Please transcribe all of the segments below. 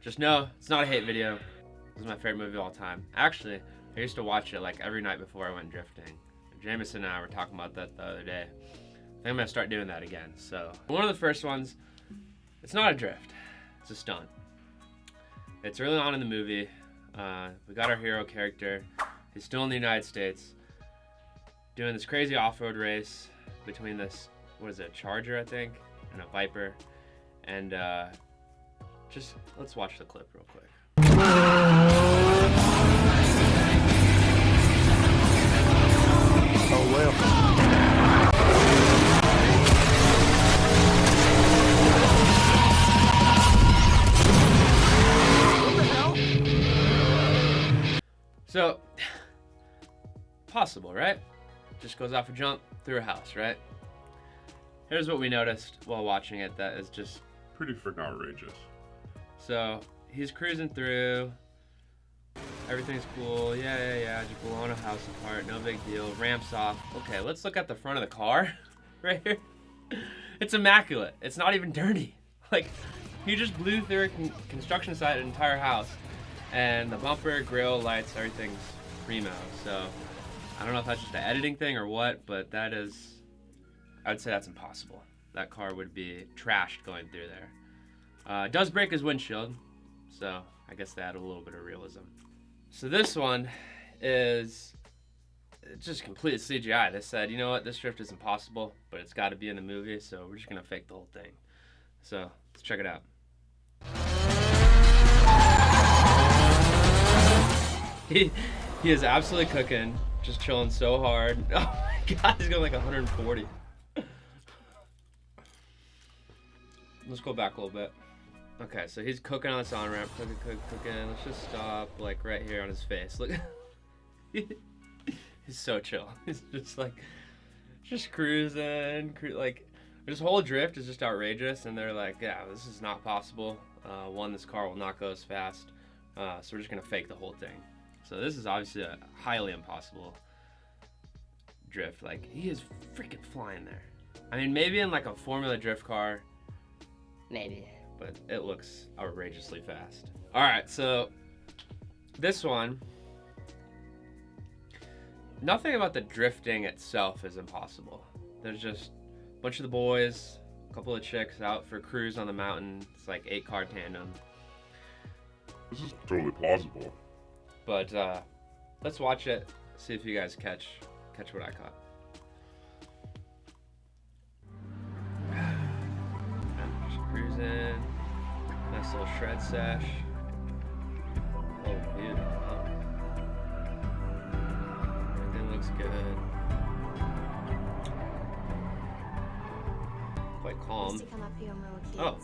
Just know, it's not a hate video. This is my favorite movie of all time. Actually, I used to watch it like every night before I went drifting. Jameson and I were talking about that the other day. I think I'm gonna start doing that again. So, one of the first ones, it's not a drift, it's a stunt. It's early on in the movie. We got our hero character. He's still in the United States, doing this crazy off-road race between this, what is it, a Charger, I think, and a Viper. And just, let's watch the clip real quick. Oh, well. So, possible, right? Just goes off a jump through a house, right? Here's what we noticed while watching it that is just pretty freaking outrageous. So, he's cruising through. Everything's cool. Yeah. Just blowing a house apart. No big deal. Ramps off. Okay, let's look at the front of the car right here. It's immaculate. It's not even dirty. Like, he just blew through a construction site, an entire house. And the bumper, grill, lights, everything's primo. So, I don't know if that's just an editing thing or what, but that is, I would say that's impossible. That car would be trashed going through there. It does break his windshield, so I guess they add a little bit of realism. So this one is just complete CGI. They said, you know what, this drift is impossible, but it's got to be in the movie, so we're just gonna fake the whole thing. So let's check it out. He is absolutely cooking, just chilling so hard. Oh my God, he's going like 140. Let's go back a little bit. Okay, so he's cooking on this on-ramp, cooking. Let's just stop, like, right here on his face. Look, he's so chill. He's just, like, just cruising. Like, this whole drift is just outrageous, and they're like, yeah, this is not possible. One, this car will not go as fast, so we're just gonna fake the whole thing. So this is obviously a highly impossible drift. Like, he is freaking flying there. I mean, maybe in, like, a Formula Drift car, maybe, but it looks outrageously fast. All right, so this one, nothing about the drifting itself is impossible. There's just a bunch of the boys, a couple of chicks out for a cruise on the mountain. It's like 8-car tandem. This is totally plausible. But let's watch it, see if you guys catch what I caught. Just cruising. Nice little shred sesh. Oh, beautiful. Everything looks good. Quite calm. Oh,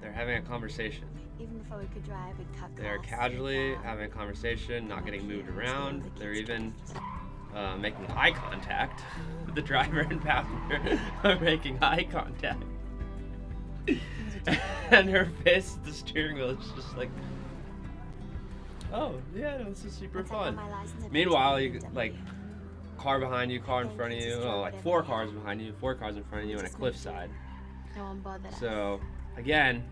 they're having a conversation. Even before we could drive, we'd cut They're casually having a conversation, not getting moved around. They're even making eye contact. The driver and passenger are making eye contact. And her face, the steering wheel, is just like, oh yeah, no, this is super fun. Meanwhile, you like car behind you, car in front of you, oh, like 4 cars behind you, 4 cars in front of you, and a cliffside. So again,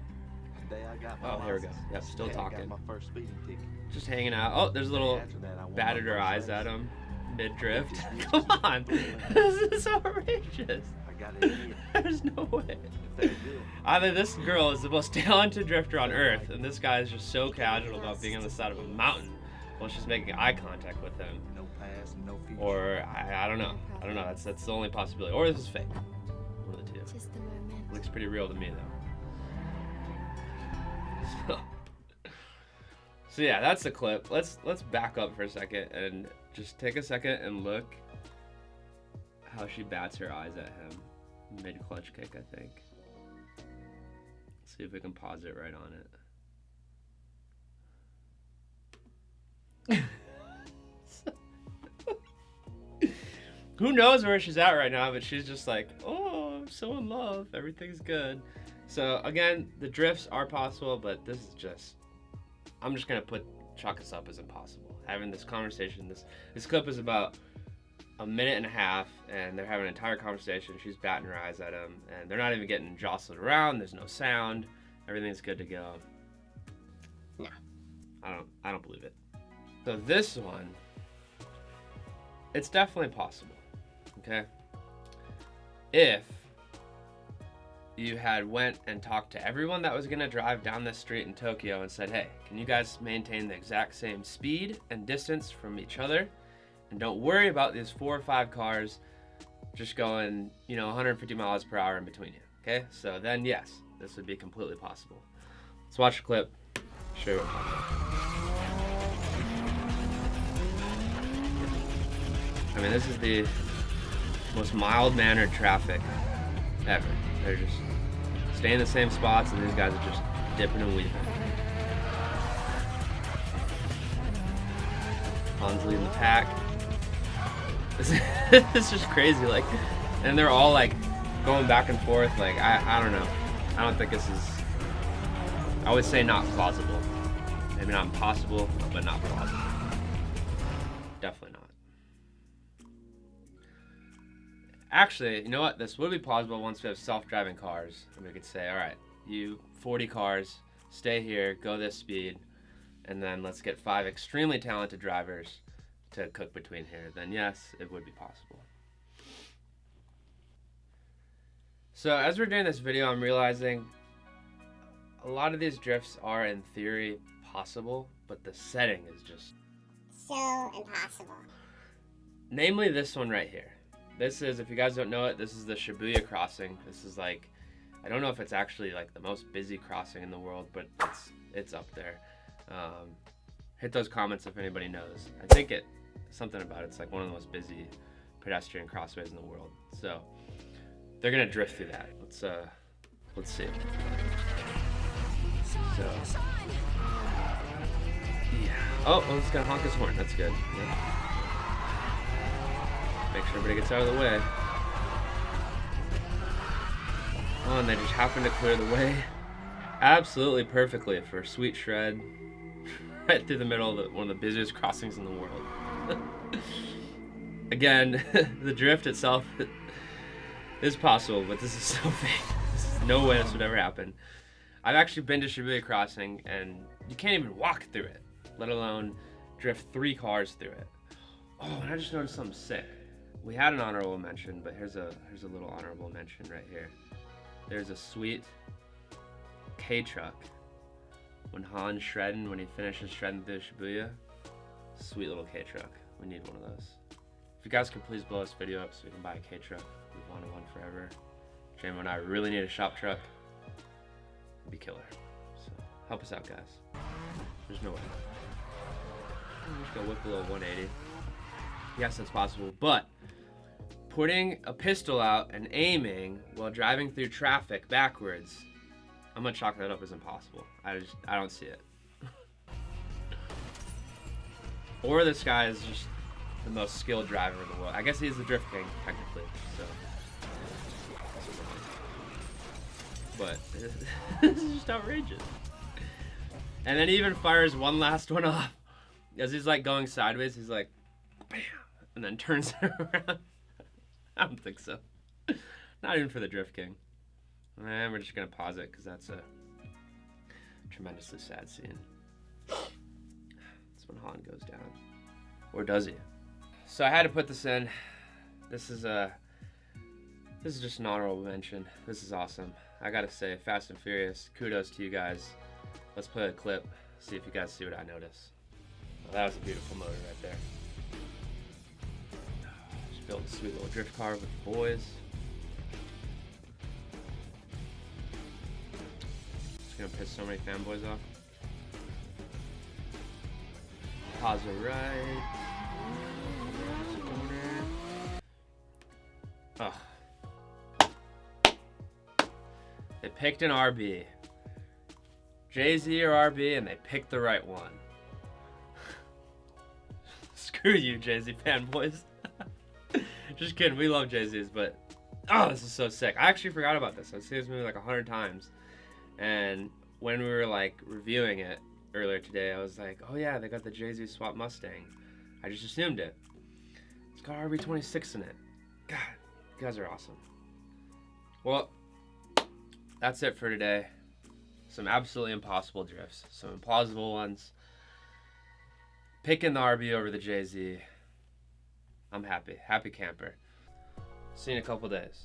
oh, here we go. Yep, still talking. Just hanging out. Oh, there's a little batted her eyes at him mid-drift. Come on, this is outrageous. There's no way. Either this girl is the most talented drifter on earth, and this guy is just so casual about being on the side of a mountain while she's making eye contact with him. Or I don't know. I don't know. That's the only possibility. Or this is fake. One of the two. Looks pretty real to me though. So yeah, that's the clip. Let's back up for a second and just take a second and look how she bats her eyes at him mid-clutch kick, I think. Let's see if we can pause it right on it. Who knows where she's at right now, but she's just like, oh, I'm so in love. Everything's good. So again, the drifts are possible, but this is just, I'm just gonna chalk this up as impossible. Having this conversation, this clip is about a minute and a half, and they're having an entire conversation. She's batting her eyes at him, and they're not even getting jostled around. There's no sound. Everything's good to go. No. I don't believe it. So this one, it's definitely possible, okay? If you had went and talked to everyone that was gonna drive down this street in Tokyo and said, hey, can you guys maintain the exact same speed and distance from each other? And don't worry about these 4 or 5 cars just going, 150 miles per hour in between you, okay? So then yes, this would be completely possible. Let's watch the clip, show you what I'm talking about. I mean, this is the most mild-mannered traffic ever. They're just staying in the same spots, and these guys are just dipping and weaving. Han's leading the pack. It's just crazy, like, and they're all like going back and forth. Like, I don't know. I don't think this is. I would say not plausible. Maybe not impossible, but not plausible. Definitely not. Actually, you know what? This would be plausible once we have self-driving cars, and we could say, all right, you 40 cars, stay here, go this speed, and then let's get 5 extremely talented drivers to cook between here. Then yes, it would be possible. So as we're doing this video, I'm realizing a lot of these drifts are in theory possible, but the setting is just So impossible. namely this one right here. This is, if you guys don't know it, this is the Shibuya crossing. This is like, I don't know if it's actually like the most busy crossing in the world, but it's up there. Hit those comments if anybody knows. I think something about it's like one of the most busy pedestrian crossways in the world. So they're gonna drift through that. Let's see. So yeah. Oh, it's gonna honk his horn. That's good. Yeah. Make sure everybody gets out of the way. Oh, and they just happen to clear the way absolutely perfectly for a sweet shred right through the middle of one of the busiest crossings in the world. Again, the drift itself is possible, but this is so fake. There's no way this would ever happen. I've actually been to Shibuya Crossing, and you can't even walk through it, let alone drift 3 cars through it. Oh, and I just noticed something sick. We had an honorable mention, but here's a little honorable mention right here. There's a sweet K-truck. When Han's shredding, when he finishes shredding through Shibuya, sweet little K-truck. We need one of those. If you guys could please blow this video up so we can buy a K-truck. We've wanted one forever. Jamie and I really need a shop truck. It'd be killer. So help us out, guys. There's no way. I'm just gonna whip a little 180. Yes, that's possible, but putting a pistol out and aiming while driving through traffic backwards, I'm gonna chalk that up as impossible. I don't see it. Or this guy is just the most skilled driver in the world. I guess he's the Drift King, technically, so. But this is just outrageous. And then he even fires one last one off. As he's like going sideways, he's like, bam, and then turns around. I don't think so. Not even for the Drift King. And we're just gonna pause it because that's a tremendously sad scene. That's when Han goes down. Or does he? So I had to put this in. This is just an honorable mention. This is awesome. I gotta say, Fast and Furious, kudos to you guys. Let's play a clip, see if you guys see what I notice. Well, that was a beautiful motor right there. Just built a sweet little drift car with the boys. Just gonna piss so many fanboys off. Pause it right. Ugh. They picked an RB. Jay-Z or RB, and they picked the right one. Screw you, Jay-Z fanboys. Just kidding, we love Jay-Z's, but oh, this is so sick. I actually forgot about this. I've seen this movie like 100 times. And when we were like reviewing it earlier today, I was like, oh yeah, they got the Jay-Z swap Mustang. I just assumed it. It's got RB26 in it. God, you guys are awesome. Well, that's it for today. Some absolutely impossible drifts. Some implausible ones. Picking the RB over the JZ. I'm happy. Happy camper. See you in a couple days.